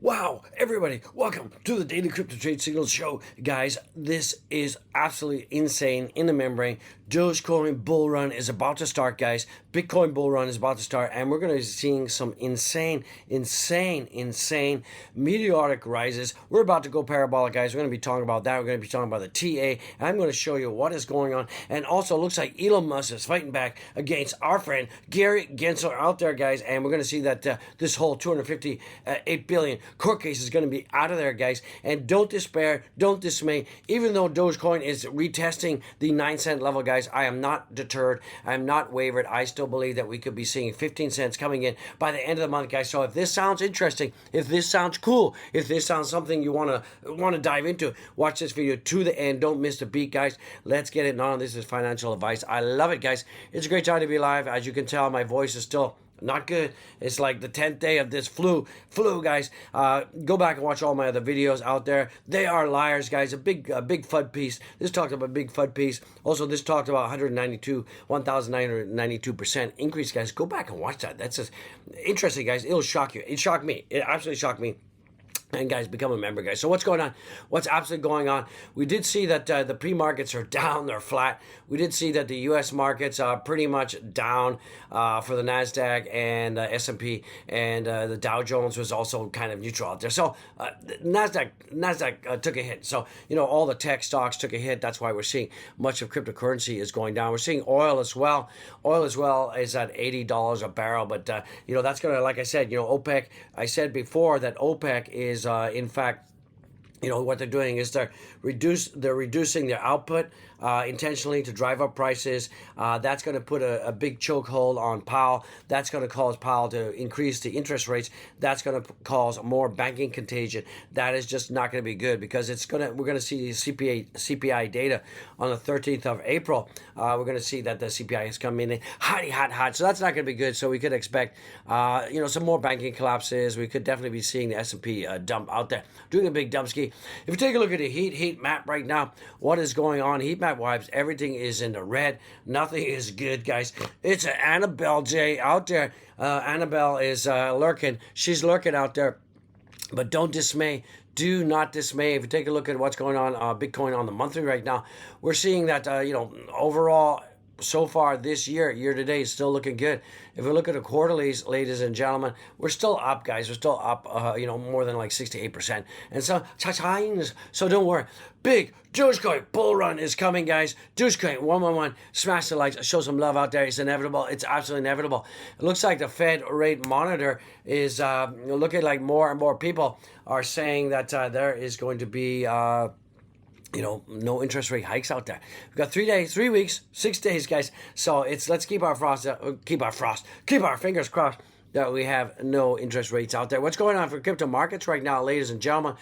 Wow, everybody, welcome to the Daily Crypto Trade Signals Show. Guys, this is absolutely insane in the membrane. Dogecoin bull run is about to start, guys. Bitcoin bull run is about to start, and we're going to be seeing some insane meteoric rises. We're about to go parabolic, guys. We're going to be talking about that. We're going to be talking about the TA, and I'm going to show you what is going on. And also, it looks like Elon Musk is fighting back against our friend Gary Gensler out there, guys, and we're going to see that this whole 258 billion court case is going to be out of there, guys. And don't despair, don't dismay. Even though Dogecoin is retesting the 9-cent level, guys, I am not deterred. I am not wavered. I still believe that we could be seeing 15 cents coming in by the end of the month, guys. So if this sounds interesting, if this sounds cool, if this sounds something you want to dive into, watch this video to the end. Don't miss the beat, guys. Let's get it. None of this is financial advice. I love it, guys. It's a great time to be alive. As you can tell, my voice is still not good. It's like the 10th day of this flu, guys. Go back and watch all my other videos out there. They are liars, guys. A big FUD piece. This talked about a big FUD piece. Also, this talked about 1,992% increase, guys. Go back and watch that. That's just interesting, guys. It'll shock you. It shocked me. It absolutely shocked me. And guys, become a member, guys. So what's going on? What's absolutely going on? We did see that the pre-markets are down. They're flat. We did see that the U.S. markets are pretty much down for the NASDAQ and S&P. And the Dow Jones was also kind of neutral out there. So NASDAQ took a hit. So, all the tech stocks took a hit. That's why we're seeing much of cryptocurrency is going down. We're seeing oil as well. Oil as well is at $80 a barrel. But, that's going to, like I said, OPEC, I said before that OPEC is in fact, what they're doing is they're reducing their output intentionally to drive up prices. That's going to put a big chokehold on Powell. That's going to cause Powell to increase the interest rates. That's going to cause more banking contagion. That is just not going to be good because we're going to see CPI data on the 13th of April. We're going to see that the CPI is coming in hot. So that's not going to be good. So we could expect some more banking collapses. We could definitely be seeing the S&P dump out there, doing a big dump ski. If you take a look at the heat map right now, what is going on? Heat map wise, everything is in the red. Nothing is good, guys. It's an Annabelle J out there. Annabelle is lurking. She's lurking out there. But don't dismay. Do not dismay. If you take a look at what's going on Bitcoin on the monthly right now, we're seeing that, overall, so far this year to date, is still looking good. If we look at the quarterlies, ladies and gentlemen, we're still up, guys. We're still up, more than like 68%. And so don't worry. Big Dogecoin bull run is coming, guys. Dogecoin 111. Smash the likes. Show some love out there. It's inevitable. It's absolutely inevitable. It looks like the Fed rate monitor is looking like more and more people are saying that there is going to be no interest rate hikes out there. We've got 3 days, 3 weeks, 6 days, guys. So let's keep our fingers crossed that we have no interest rates out there. What's going on for crypto markets right now, ladies and gentlemen?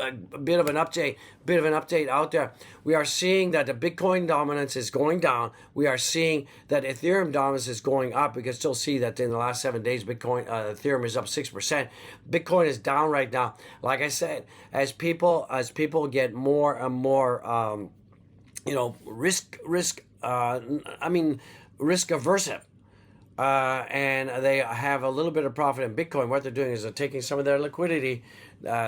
A bit of an update out there. We are seeing that the Bitcoin dominance is going down. We are seeing that Ethereum dominance is going up. We can still see that in the last 7 days, Ethereum is up 6%. Bitcoin is down right now. Like I said, as people get more and more, risk aversive. And they have a little bit of profit in Bitcoin. What they're doing is they're taking some of their liquidity,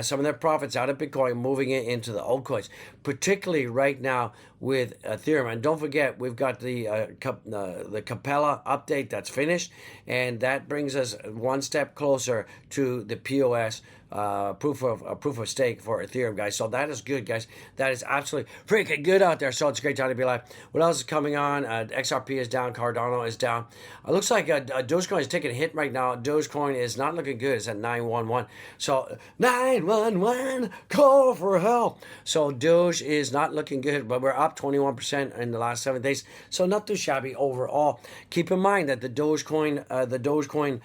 some of their profits out of Bitcoin, moving it into the altcoins, particularly right now with Ethereum. And don't forget, we've got the Capella update that's finished, and that brings us one step closer to the POS proof of stake for Ethereum, guys. So that is good, guys. That is absolutely freaking good out there. So it's a great time to be alive. What else is coming on? XRP is down. Cardano is down. It looks like Dogecoin is taking a hit right now. Dogecoin is not looking good. It's at 911. So 911, call for help. So Doge is not looking good, but we're up 21% in the last 7 days. So not too shabby overall. Keep in mind that the Dogecoin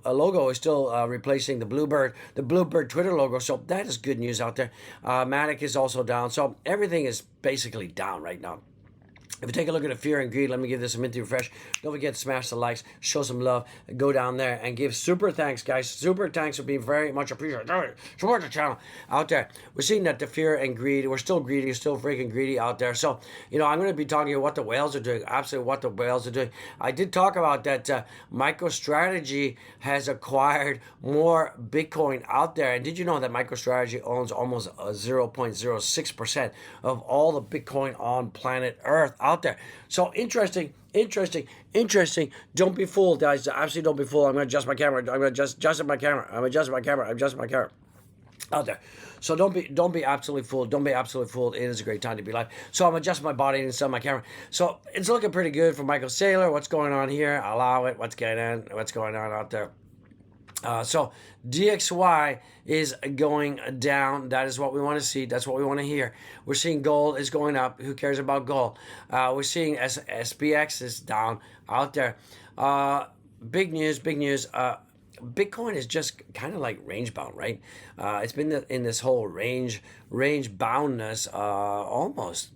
logo is still replacing the Bluebird Twitter logo. So that is good news out there. Matic is also down. So everything is basically down right now. If you take a look at the fear and greed, let me give this a minty refresh. Don't forget to smash the likes, show some love, go down there and give super thanks, guys. Super thanks would be very much appreciated. Support the channel out there. We're seeing that the fear and greed, we're still greedy, still freaking greedy out there. So, I'm going to be talking about what the whales are doing, absolutely what the whales are doing. I did talk about that MicroStrategy has acquired more Bitcoin out there. And did you know that MicroStrategy owns almost 0.06% of all the Bitcoin on planet Earth out there? So interesting. Don't be fooled, guys. Absolutely don't be fooled. I'm going to adjust my camera. I'm going to adjust my camera out there. So don't be absolutely fooled. Don't be absolutely fooled. It is a great time to be alive. So I'm adjusting my body and set my camera. So it's looking pretty good for Michael Saylor. What's going on here? Allow it. What's going on out there? So DXY is going down. That is what we want to see. That's what we want to hear. We're seeing gold is going up. Who cares about gold? We're seeing SPX is down out there. Big news. Bitcoin is just kind of like range bound, right? It's been in this whole range boundness almost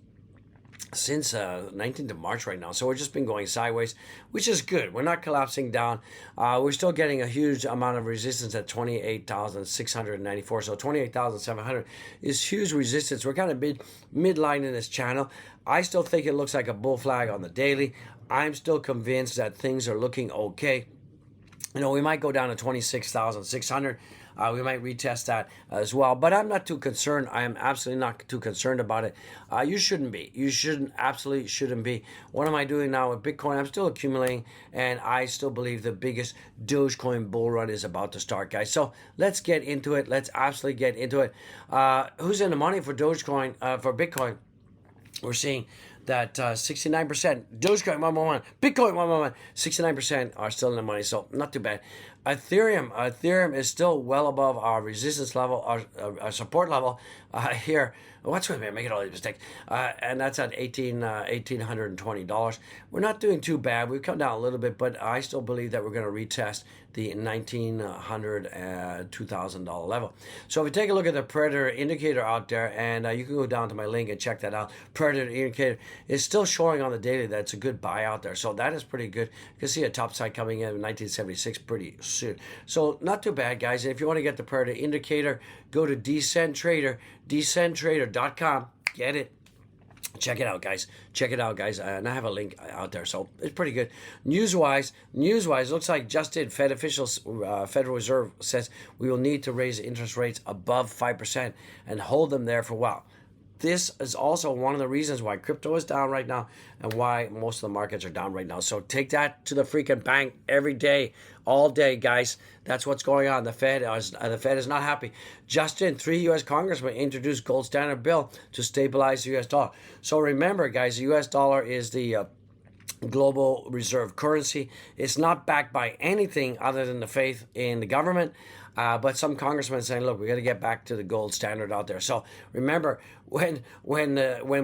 since 19th of March right now. So we've just been going sideways, which is good. We're not collapsing down. We're still getting a huge amount of resistance at 28,694. So 28,700 is huge resistance. We're kind of midline in this channel. I still think it looks like a bull flag on the daily. I'm still convinced that things are looking okay. We might go down to 26,600. We might retest that as well. But I'm not too concerned. I am absolutely not too concerned about it. You shouldn't be. Absolutely shouldn't be. What am I doing now with Bitcoin? I'm still accumulating, and I still believe the biggest Dogecoin bull run is about to start, guys. So let's get into it. Let's absolutely get into it. Who's in the money for Dogecoin, for Bitcoin? We're seeing that 69%, Dogecoin 111, Bitcoin 111, 69% are still in the money, so not too bad. Ethereum is still well above our resistance level, our support level here. What's with me? I'm making all these mistakes. And that's at $1,820. We're not doing too bad. We've come down a little bit, but I still believe that we're going to retest the $1,900, $2,000 level. So if you take a look at the Predator indicator out there, and you can go down to my link and check that out. Predator indicator is still showing on the daily that it's a good buy out there. So that is pretty good. You can see a top side coming in 1976 pretty soon. So not too bad, guys. And if you want to get the Predator indicator, go to decenttrader.com. Get it. Check it out, guys. And I have a link out there, so it's pretty good. News-wise, looks like just in Fed officials, Federal Reserve says we will need to raise interest rates above 5% and hold them there for a while. This is also one of the reasons why crypto is down right now and why most of the markets are down right now. So take that to the freaking bank every day, all day, guys. That's what's going on. The Fed is not happy. Just in, 3 U.S. congressmen introduced gold standard bill to stabilize the U.S. dollar. So remember, guys, the U.S. dollar is the global reserve currency. It's not backed by anything other than the faith in the government. But some congressmen are saying, look, we got to get back to the gold standard out there. So remember, when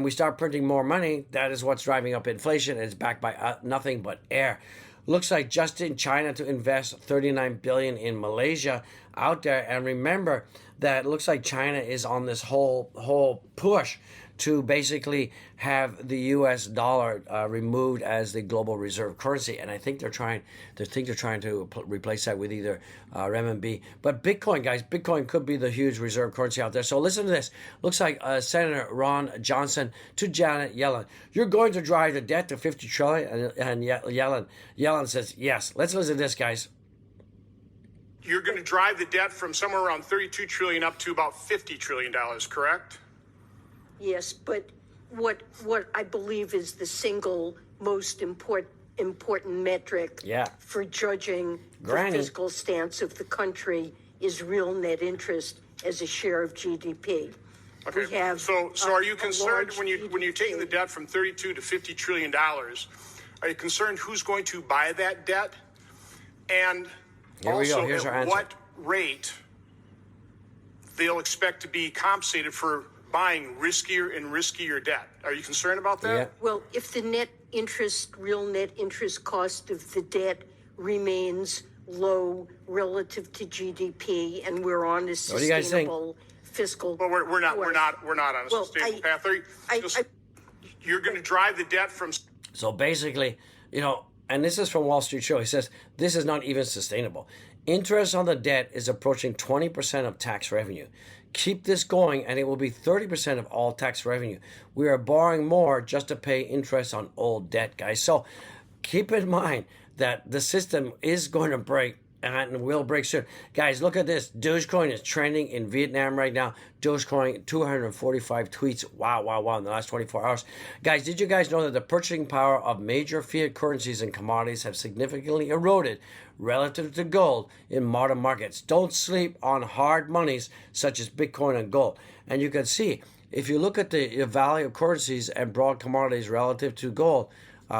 we start printing more money, that is what's driving up inflation. It's backed by nothing but air. Looks like just in China to invest $39 billion in Malaysia out there. And remember that it looks like China is on this whole push to basically have the U.S. dollar removed as the global reserve currency, and I think they're trying to replace that with either renminbi. But Bitcoin, guys, Bitcoin could be the huge reserve currency out there. So listen to this. Looks like Senator Ron Johnson to Janet Yellen. You're going to drive the debt to $50 trillion, and Yellen says yes. Let's listen to this, guys. You're going to drive the debt from somewhere around $32 trillion up to about $50 trillion, correct? Yes, but what I believe is the single most important metric for judging the fiscal stance of the country is real net interest as a share of GDP. Okay. So are you concerned when you're taking the debt from 32 to $50 trillion? Are you concerned who's going to buy that debt? And also at what rate they'll expect to be compensated for buying riskier and riskier debt? Are you concerned about that? Yeah. Well, if the real net interest cost of the debt remains low relative to GDP, and we're on a sustainable fiscal. Well, we're not on a sustainable path. you're going to drive the debt from. So basically, and this is from Wall Street Show. He says this is not even sustainable. Interest on the debt is approaching 20% of tax revenue. Keep this going and it will be 30% of all tax revenue. We are borrowing more just to pay interest on old debt, guys. So keep in mind that the system is going to break and will break soon. Guys, look at this. Dogecoin is trending in Vietnam right now. Dogecoin, 245 tweets. Wow, wow, wow, in the last 24 hours. Guys, did you guys know that the purchasing power of major fiat currencies and commodities have significantly eroded relative to gold in modern markets? Don't sleep on hard monies such as Bitcoin and gold. And you can see, if you look at the value of currencies and broad commodities relative to gold,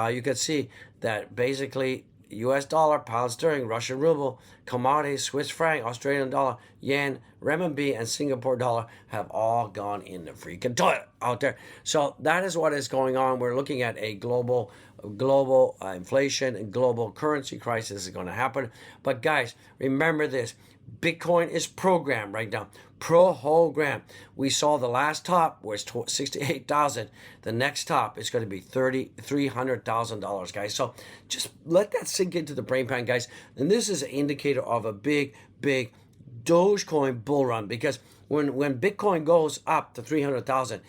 you can see that basically US dollar, pound sterling, Russian ruble, commodities, Swiss franc, Australian dollar, yen, renminbi, and Singapore dollar have all gone in the freaking toilet out there. So that is what is going on. We're looking at a global inflation and global currency crisis is going to happen. But guys, remember this. Bitcoin is programmed right now. Program. We saw the last top was 68,000. The next top is going to be $300,000, guys. So just let that sink into the brain pan, guys. And this is an indicator of a big Dogecoin bull run, because when Bitcoin goes up to 300,000,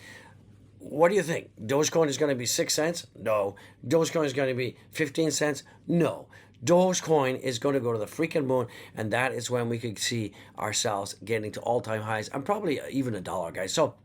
what do you think? Dogecoin is going to be 6 cents? No. Dogecoin is going to be 15 cents? No. Dogecoin is going to go to the freaking moon, and that is when we could see ourselves getting to all-time highs and probably even $1, guys. So,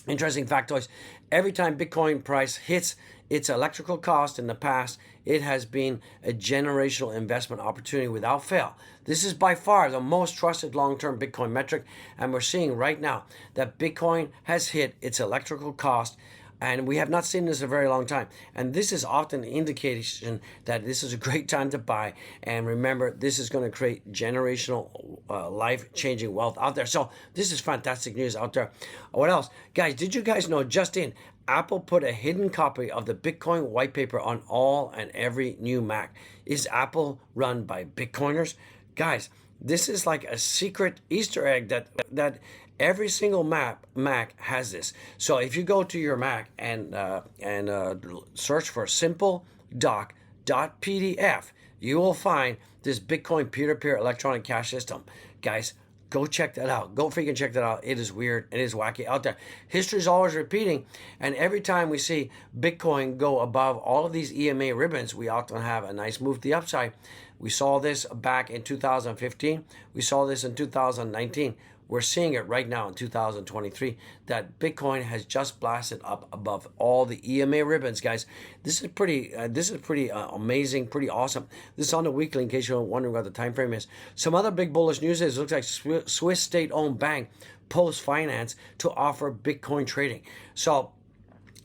interesting factoids. Every time Bitcoin price hits its electrical cost in the past, it has been a generational investment opportunity without fail. This is by far the most trusted long-term Bitcoin metric, and we're seeing right now that Bitcoin has hit its electrical cost. And we have not seen this in a very long time. And this is often an indication that this is a great time to buy. And remember, this is going to create generational life-changing wealth out there. So this is fantastic news out there. What else? Guys, did you guys know just in, Apple put a hidden copy of the Bitcoin white paper on all and every new Mac? Is Apple run by Bitcoiners? Guys, this is like a secret Easter egg that every single Mac has this. So if you go to your Mac and search for simple.pdf, you will find this Bitcoin peer-to-peer electronic cash system. Guys, go check that out. Go freaking check that out. It is weird. It is wacky out there. History is always repeating. And every time we see Bitcoin go above all of these EMA ribbons, we often have a nice move to the upside. We saw this back in 2015. We saw this in 2019. We're seeing it right now in 2023 that Bitcoin has just blasted up above all the EMA ribbons, guys. This is pretty amazing, pretty awesome. This is on the weekly in case you're wondering what the time frame is. Some other big bullish news is it looks like Swiss state-owned bank Post Finance to offer Bitcoin trading. So,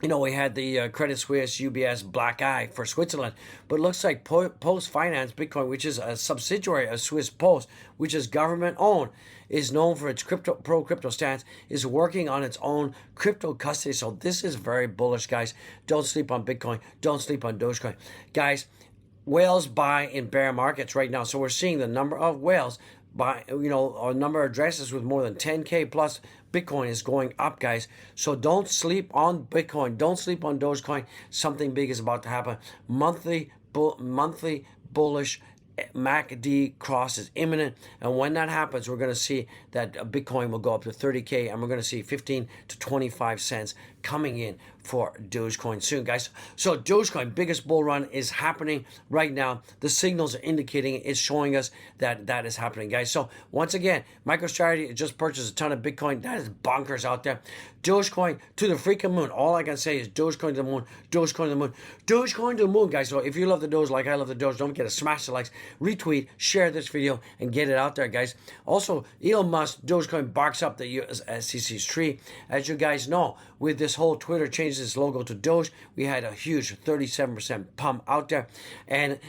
we had the Credit Suisse, UBS, black eye for Switzerland, but it looks like Post Finance Bitcoin, which is a subsidiary of Swiss Post, which is government owned, is known for its pro-crypto stance, is working on its own crypto custody. So this is very bullish, guys. Don't sleep on Bitcoin. Don't sleep on Dogecoin. Guys, whales buy in bear markets right now. So we're seeing the number of whales buy, a number of addresses with more than 10K plus Bitcoin is going up, guys. So don't sleep on Bitcoin. Don't sleep on Dogecoin. Something big is about to happen. Monthly bullish MACD cross is imminent, and when that happens, we're going to see that Bitcoin will go up to 30K, and we're going to see 15 to 25 cents coming in for Dogecoin soon, guys. So Dogecoin, biggest bull run is happening right now. The signals are indicating it's showing us that that is happening, guys. So once again, MicroStrategy just purchased a ton of Bitcoin. That is bonkers out there. Dogecoin to the freaking moon. All I can say is Dogecoin to the moon, Dogecoin to the moon, Dogecoin to the moon, guys. So if you love the Doge like I love the Doge, don't forget to smash the likes, retweet, share this video, and get it out there, guys. Also, Elon Musk, Dogecoin barks up the US SEC's tree. As you guys know, with this whole Twitter changes its logo to Doge, we had a huge 37% pump out there. And,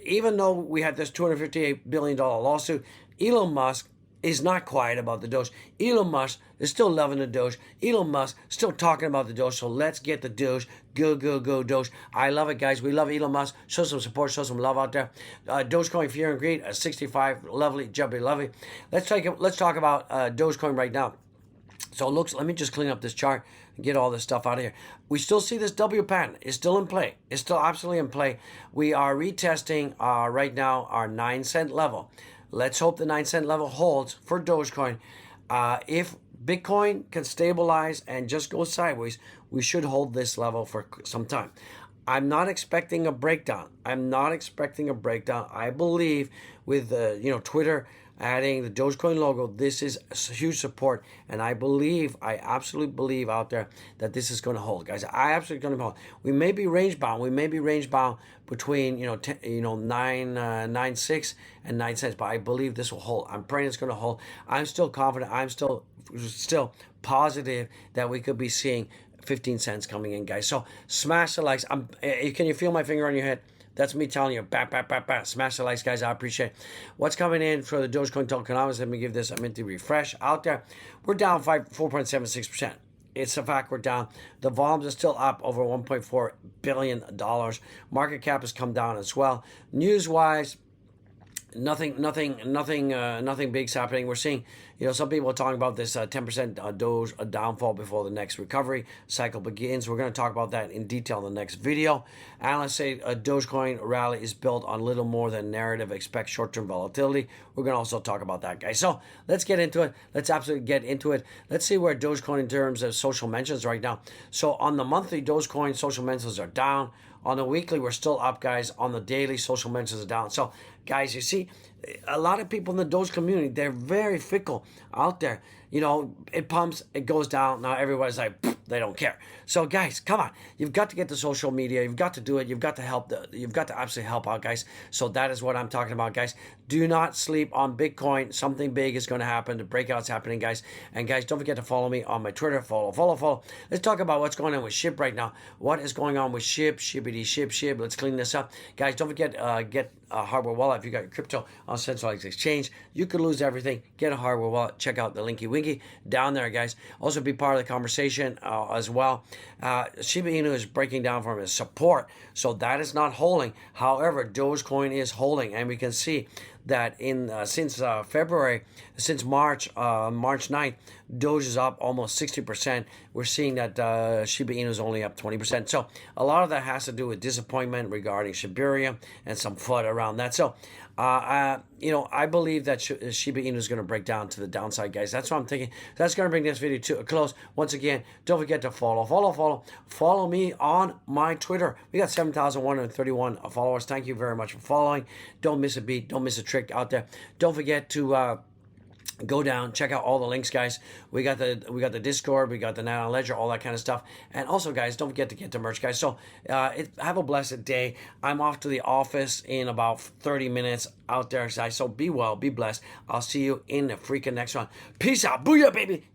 even though we had this $258 billion lawsuit, Elon Musk is not quiet about the Doge. Elon Musk is still loving the Doge. Elon Musk still talking about the Doge. So let's get the Doge. Go, go, go, Doge. I love it, guys. We love Elon Musk. Show some support. Show some love out there. Dogecoin Fear and Greed, 65. Lovely, jubbly, lovely. Let's talk about Dogecoin right now. So it looks, let me just clean up this chart and get all this stuff out of here. We still see this W pattern. It's still in play. It's still absolutely in play. We are retesting right now our 9-cent level. Let's hope the 9-cent level holds for Dogecoin. If Bitcoin can stabilize and just go sideways, we should hold this level for some time. I'm not expecting a breakdown. I believe with Twitter adding the Dogecoin logo, this is a huge support, and I absolutely believe out there that this is going to hold, guys. I absolutely going to hold. We may be range bound. Between 9.6 and 9 cents, but I believe this will hold. I'm praying it's going to hold. I'm still confident. I'm still positive that we could be seeing 15 cents coming in, guys. So smash the likes. Can you feel my finger on your head? That's me telling you, smash the likes, guys. I appreciate it. What's coming in for the Dogecoin tokenomics? Let me give this a minute refresh out there. We're down 4.76%. It's a fact we're down. The volumes are still up over $1.4 billion. Market cap has come down as well. News-wise, nothing big's happening. We're seeing, some people are talking about this 10% Doge downfall before the next recovery cycle begins. We're going to talk about that in detail in the next video. Analysts say a Dogecoin rally is built on little more than narrative. Expect short-term volatility. We're going to also talk about that, guys. So let's get into it. Let's absolutely get into it. Let's see where Dogecoin in terms of social mentions right now. So on the monthly, Dogecoin social mentions are down. On the weekly, we're still up, guys. On the daily, social mentions are down. So, guys, you see, a lot of people in the Doge community, they're very fickle out there. It pumps, it goes down. Now everybody's like, they don't care. So, guys, come on. You've got to get to social media. You've got to do it. You've got to help. You've got to absolutely help out, guys. So that is what I'm talking about, guys. Do not sleep on Bitcoin. Something big is going to happen. The breakout's happening, guys. And, guys, don't forget to follow me on my Twitter. Follow. Let's talk about what's going on with SHIB right now. What is going on with SHIB? SHIB. Let's clean this up. Guys, don't forget, get a hardware wallet. If you got your crypto on centralized exchange, you could lose everything. Get a hardware wallet. Check out the linky winky down there, guys. Also be part of the conversation as well. Shiba Inu is breaking down from its support, so that is not holding. However, Dogecoin is holding, and we can see that since March 9th, Doge is up almost 60%. We're seeing that Shiba Inu is only up 20%. So a lot of that has to do with disappointment regarding Shibuya and some FUD around that. So, I believe that Shiba Inu is going to break down to the downside, guys. That's what I'm thinking. That's going to bring this video to a close. Once again, don't forget to follow me on my Twitter. We got 7,131 followers. Thank you very much for following. Don't miss a beat. Don't miss a trick out there. Don't forget to go down, check out all the links, guys. We got the Discord, we got the Nano Ledger, all that kind of stuff. And also, guys, don't forget to get the merch, guys. So have a blessed day. I'm off to the office in about 30 minutes out there, guys. So be well, be blessed. I'll see you in the freaking next one. Peace out. Booyah, baby.